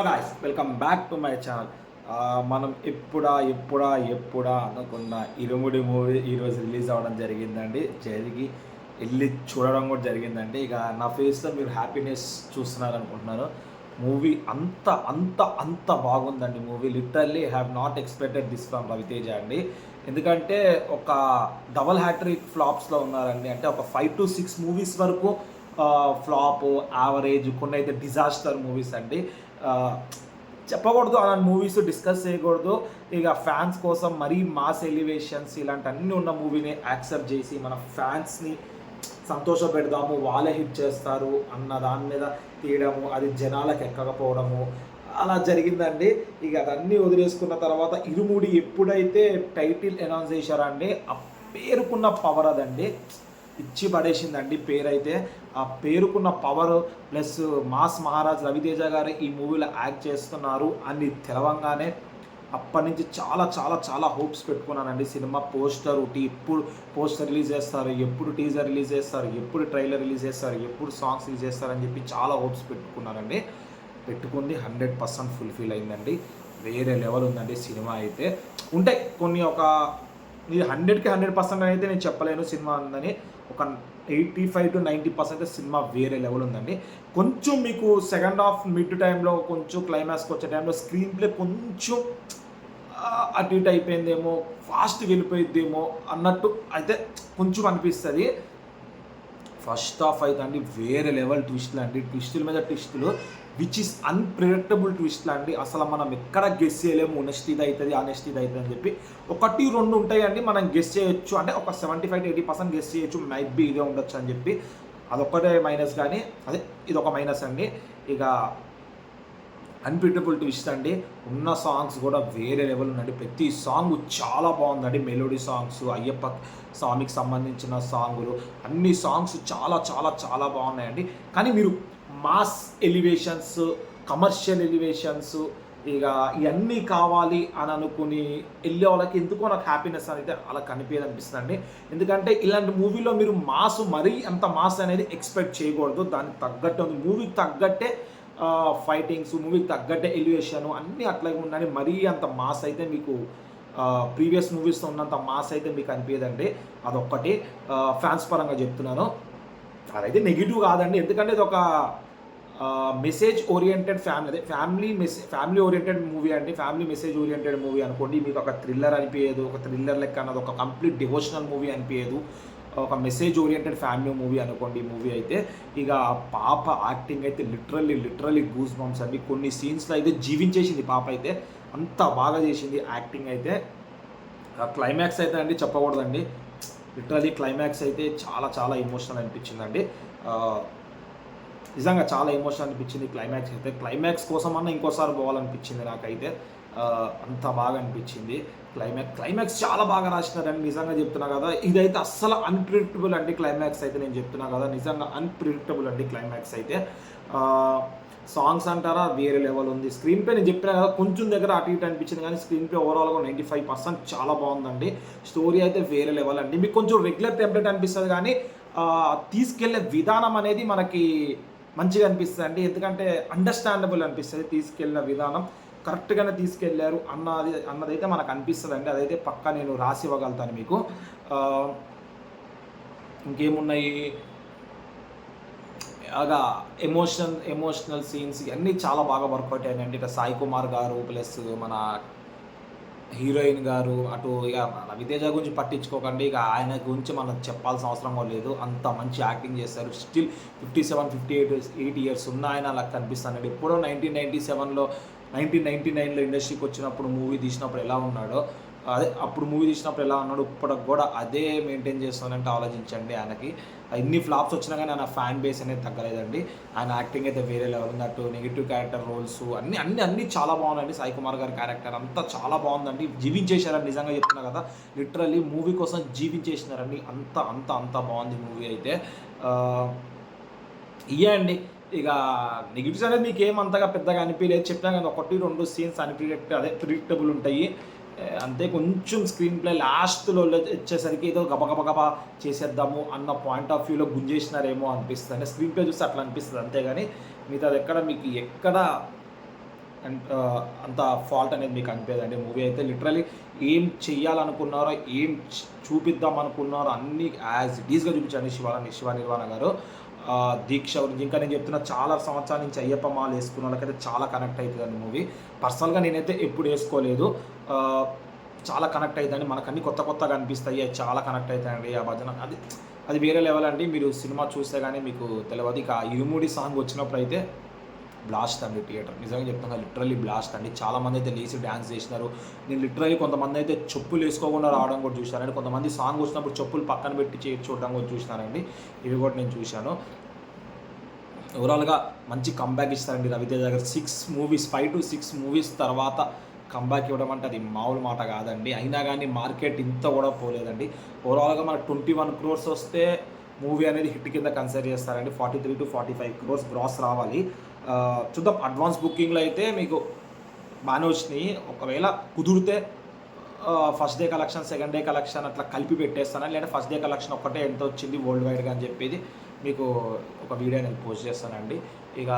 Guys welcome back to my channel. మనం ఎప్పుడా అనుకున్న ఇరుముడి మూవీ ఈరోజు రిలీజ్ అవ్వడం జరిగిందండి. వెళ్ళి చూడడం కూడా జరిగిందండి. ఇక నా ఫేస్లో మీరు హ్యాపీనెస్ చూస్తున్నారనుకుంటున్నాను. మూవీ అంత అంత అంత బాగుందండి. Movie literally have not expected this from Ravi Teja అండి. ఎందుకంటే ఒక డబల్ హ్యాట్రిక్ ఫ్లాప్స్లో ఉన్నారండి. అంటే ఒక 5 to 6 మూవీస్ వరకు ఫ్లాప్, యావరేజ్, కొన్ని అయితే డిజాస్టర్ మూవీస్ అండి. చెప్పకూడదు, అలాంటి మూవీస్ డిస్కస్ చేయకూడదు. ఇక ఫ్యాన్స్ కోసం మరీ మాస్ ఎలివేషన్స్ ఇలాంటి అన్నీ ఉన్న మూవీని యాక్సెప్ట్ చేసి మన ఫ్యాన్స్ని సంతోష పెడదాము, వాళ్ళే హిట్ చేస్తారు అన్న దాని మీద తీయడము, అది జనాలకు ఎక్కకపోవడము అలా జరిగిందండి. ఇక అదన్నీ వదిలేసుకున్న తర్వాత ఇరుముడి ఎప్పుడైతే టైటిల్ అనౌన్స్ చేశారండి, ఆ పేరుకున్న పవర్ అదండి ఇచ్చి పడేసిందండి. పేరైతే ఆ పేరుకున్న power plus mass Maharaj Ravi Teja గారు ఈ మూవీలో యాక్ట్ చేస్తున్నారు అని తెలవంగానే అప్పటి నుంచి చాలా చాలా చాలా హోప్స్ పెట్టుకున్నానండి. సినిమా పోస్టర్ ఎప్పుడు పోస్టర్ రిలీజ్ చేస్తారు, ఎప్పుడు టీజర్ రిలీజ్ చేస్తారు, ఎప్పుడు ట్రైలర్ రిలీజ్ చేస్తారు, ఎప్పుడు సాంగ్స్ రిలీజ్ చేస్తారని చెప్పి చాలా హోప్స్ పెట్టుకున్నానండి. పెట్టుకుంది 100% ఫుల్ఫిల్ అయిందండి. వేరే లెవెల్ ఉందండి సినిమా అయితే. ఉంటాయి కొన్ని, ఒక ఇది 100కి 100% అయితే నేను చెప్పలేను సినిమా ఉందని. ఒక 85 to 90% సినిమా వేరే లెవెల్ ఉందండి. కొంచెం మీకు సెకండ్ హాఫ్ మిడ్ టైంలో కొంచెం క్లైమాక్స్కి వచ్చే టైంలో స్క్రీన్ ప్లే కొంచెం అటు ఇటు అయిపోయిందేమో, ఫాస్ట్గా వెళ్ళిపోయిద్దేమో అన్నట్టు అయితే కొంచెం అనిపిస్తుంది. ఫస్ట్ హాఫ్ అయితే అండి వేరే లెవెల్ ట్విస్ట్లు అండి, ట్విస్టుల మీద ట్విస్టులు, విచ్ ఈస్ అన్ప్రిడిక్టబుల్ ట్విస్ట్లు అండి. అసలు మనం ఎక్కడ గెస్ చేయలేము నెక్స్ట్ ఇది అవుతుంది నెక్స్ట్ ఇది అవుతుంది అని చెప్పి. 1-2 ఉంటాయండి మనం గెస్ చేయొచ్చు, అంటే ఒక 75 to 80% గెస్ చేయొచ్చు, మైట్ బి ఇదే ఉండొచ్చు అని చెప్పి. అదొక్కటే మైనస్, కానీ అదే ఇదొక మైనస్ అండి. ఇక అన్ప్రిడిక్టబుల్ ట్విస్ట్ అండి. ఉన్న సాంగ్స్ కూడా వేరే లెవెల్ ఉందండి. ప్రతి సాంగ్ చాలా బాగుందండి. మెలోడీ సాంగ్స్, అయ్యప్ప స్వామికి సంబంధించిన సాంగులు, అన్ని సాంగ్స్ చాలా చాలా చాలా బాగున్నాయండి. కానీ మీరు మాస్ ఎలివేషన్స్, కమర్షియల్ ఎలివేషన్స్, ఇక ఇవన్నీ కావాలి అని అనుకుని వెళ్ళే వాళ్ళకి ఎందుకో నాకు హ్యాపీనెస్ అనేది అలా కనిపించదు అనిపిస్తుందండి. ఎందుకంటే ఇలాంటి మూవీలో మీరు మాస్, మరీ అంత మాస్ అనేది ఎక్స్పెక్ట్ చేయకూడదు. దానికి తగ్గట్టే ఉంది, మూవీకి తగ్గట్టే ఫైటింగ్స్, మూవీకి తగ్గట్టే ఎలివేషన్ అన్నీ అట్లాగే ఉండాలి. మరీ అంత మాస్ అయితే మీకు ప్రీవియస్ మూవీస్తో ఉన్నంత మాస్ అయితే మీకు అనిపించదండి. అదొక్కటి ఫ్యాన్స్ పరంగా చెప్తున్నాను. అదైతే నెగిటివ్ కాదండి, ఎందుకంటే ఇది ఒక message oriented family oriented movie అండి. ఫ్యామిలీ మెసేజ్ ఓరియంటెడ్ మూవీ అనుకోండి. మీకు ఒక థ్రిల్లర్ అనిపించదు, ఒక థ్రిల్లర్ లెక్క అన్నది ఒక కంప్లీట్ డివోషనల్ మూవీ అనిపించదు, ఒక మెసేజ్ ఓరియంటెడ్ ఫ్యామిలీ మూవీ అనుకోండి ఈ మూవీ అయితే. ఇక పాప యాక్టింగ్ అయితే లిటరల్లీ గూస్ బంప్స్ అండి. కొన్ని సీన్స్లో అయితే జీవించేసింది పాప అయితే, అంత బాగా చేసింది యాక్టింగ్ అయితే. క్లైమాక్స్ అయితే అండి చెప్పకూడదండి, లిటరల్లీ క్లైమాక్స్ అయితే చాలా చాలా ఎమోషనల్ అనిపించిందండి. నిజంగా చాలా ఎమోషనల్ అనిపించింది క్లైమాక్స్ అయితే. క్లైమాక్స్ కోసమన్నా ఇంకోసారి పోవాలనిపించింది నాకైతే, అంత బాగా అనిపించింది. క్లైమాక్స్ చాలా బాగా రాసినారండి, నిజంగా చెప్తున్నా కదా. ఇదైతే అస్సలు అన్ప్రిడిక్టబుల్ అండి. క్లైమాక్స్ అయితే నేను చెప్తున్నా కదా, నిజంగా అన్ప్రిడిక్టబుల్ అండి క్లైమాక్స్ అయితే. సాంగ్స్ అంటారా వేరే లెవెల్ ఉంది. స్క్రీన్ ప్లే నేను చెప్పినా కదా కొంచెం దగ్గర అటు ఇటు అనిపించింది, కానీ స్క్రీన్ ప్లే ఓవరాల్గా 95% చాలా బాగుందండి. స్టోరీ అయితే వేరే లెవెల్ అండి. మీకు కొంచెం రెగ్యులర్ టెంప్లెట్ అనిపిస్తుంది, కానీ తీసుకెళ్లే విధానం అనేది మనకి మంచిగా అనిపిస్తుంది అండి. ఎందుకంటే అండర్స్టాండబుల్ అనిపిస్తుంది, తీసుకెళ్ళిన విధానం కరెక్ట్గానే తీసుకెళ్ళారు అన్నదైతే మనకు అనిపిస్తుంది అండి. అదైతే పక్కా నేను రాసి ఇవ్వగలుగుతాను మీకు. ఇంకేమున్నాయి, అలాగా ఎమోషనల్ సీన్స్ ఇవన్నీ చాలా బాగా వర్కౌట్ అయ్యాయండి. ఇక సాయి కుమార్ గారు ప్లస్ మన హీరోయిన్ గారు, అటు ఇక రవితేజ గురించి పట్టించుకోకండి, ఇక ఆయన గురించి మనం చెప్పాల్సిన అవసరం కూడా లేదు, అంత మంచి యాక్టింగ్ చేస్తారు. స్టిల్ 57-58 ఇయర్స్ ఉన్న ఆయన అలా కనిపిస్తానండి. ఎప్పుడో 1997లో 1999లో ఇండస్ట్రీకి వచ్చినప్పుడు మూవీ తీసినప్పుడు ఎలా ఉన్నాడో, అప్పుడు మూవీ తీసినప్పుడు ఎలా ఉన్నాడు, ఇప్పటికి కూడా అదే మెయింటైన్ చేస్తానంటే ఆలోచించండి. ఆయనకి ఎన్ని ఫ్లాప్స్ వచ్చినా కానీ ఆయన ఫ్యాన్ బేస్ అనేది తగ్గలేదండి. ఆయన యాక్టింగ్ అయితే వేరే లెవెల్ ఉంది. అటు నెగిటివ్ క్యారెక్టర్ రోల్స్ అన్నీ చాలా బాగున్నాయండి. సాయి కుమార్ గారి క్యారెక్టర్ అంతా చాలా బాగుందండి. జీవించేశారని నిజంగా చెప్తున్నా కదా, లిటరల్లీ మూవీ కోసం జీవించేసినారండి. అంత అంత అంత బాగుంది మూవీ అయితే. ఇయే అండి. ఇక నెగిటివ్స్ అనేది మీకు ఏమంతగా పెద్దగా అనిపించలేదు, చెప్పినా కానీ 1-2 సీన్స్ ప్రిడిక్టబుల్ ఉంటాయి అంతే. కొంచెం స్క్రీన్ ప్లే లాస్ట్లో వచ్చేసరికి ఏదో గబగబా చేసేద్దాము అన్న పాయింట్ ఆఫ్ వ్యూలో గుంజేసినారేమో అనిపిస్తుంది. అంటే స్క్రీన్ ప్లే చూస్తే అట్లా అనిపిస్తుంది అంతేగాని మిగతాది మీకు ఎక్కడ అండ్ అంత ఫాల్ట్ అనేది మీకు అనిపించదండి. మూవీ అయితే లిటరలీ ఏం చెయ్యాలనుకున్నారో, ఏం చూపిద్దాం అనుకున్నారో అన్నీ యాజ్ ఇట్ ఈస్‌గా చూపించారండి శివ నిర్వాణ గారు. దీక్ష గురించి ఇంకా నేను చెప్తున్నా, చాలా సంవత్సరాల నుంచి అయ్యప్ప మాల వేసుకున్న వాళ్ళకైతే చాలా కనెక్ట్ అవుతుందండి మూవీ. పర్సనల్‌గా నేనైతే ఎప్పుడు వేసుకోలేదు. చాలా కనెక్ట్ అవుతుందండి. మనకన్నీ కొత్తగా అనిపిస్తాయి. అవి చాలా కనెక్ట్ అవుతాయండి ఆ భజన. అది వేరే లెవెల్ అండి. మీరు సినిమా చూస్తే కానీ మీకు తెలియదు. ఇక ఇరుముడి సాంగ్ వచ్చినప్పుడు అయితే బ్లాస్ట్ అండి థియేటర్. నిజంగా చెప్తున్నా, లిటరల్లీ బ్లాస్ట్ అండి. చాలామంది అయితే లేచి డ్యాన్స్ చేసినారు. నేను లిటరల్లీ కొంతమంది అయితే చెప్పులు వేసుకోకుండా రావడం కూడా చూశానండి. కొంతమంది సాంగ్ వచ్చినప్పుడు చెప్పులు పక్కన పెట్టి చూడడం కూడా చూసినారండి. ఇవి కూడా నేను చూశాను. ఓవరాల్గా మంచి కంబ్యాక్ ఇస్తారండి రవితేజ గారు. 5 to 6 మూవీస్ తర్వాత కంబ్యాక్ ఇవ్వడం అంటే అది మామూలు మాట కాదండి. అయినా కానీ మార్కెట్ ఇంత కూడా పోలేదండి. ఓవరాల్గా మనకు 21 crores వస్తే మూవీ అనేది హిట్ కింద కన్సిడర్ చేస్తారండి. 43 to 45 crores గ్రాస్ రావాలి. చూద్దాం. అడ్వాన్స్ బుకింగ్లో అయితే మీకు బాగానే వచ్చినాయి. ఒకవేళ కుదిరితే first day collection, second day collection అట్లా కలిపి పెట్టేస్తాను. లేదంటే ఫస్ట్ డే కలెక్షన్ ఒక్కటే ఎంత వచ్చింది వరల్డ్ వైడ్గా అని చెప్పేది మీకు ఒక వీడియో నేను పోస్ట్ చేస్తానండి. ఇక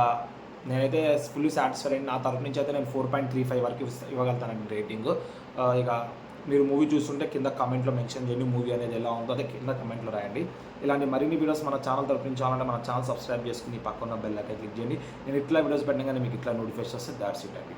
నేనైతే ఫుల్లీ సాటిస్ఫైడ్ అండి. నా తరఫు నుంచి అయితే నేను 4.35 వరకు ఇవ్వగలుగుతానండి రేటింగ్. ఇక మీరు మూవీ చూస్తుంటే కింద కమెంట్లో మెన్షన్ చేయండి మూవీ అనేది ఎలా ఉందో, అదే కింద కమెంట్లో రాయండి. ఇలాంటి మరిన్ని వీడియోస్ మన ఛానల్ తరఫు నుంచి చాలంటే మన ఛానల్ సబ్స్క్రైబ్ చేసుకుని పక్కన బెల్ ఐకాన్ క్లిక్ చేయండి. నేను ఇట్లా వీడియోస్ పెట్టగానే మీకు ఇట్లా నోటిఫికేషన్ వస్తే దాట్స్ ఇట్ అండి.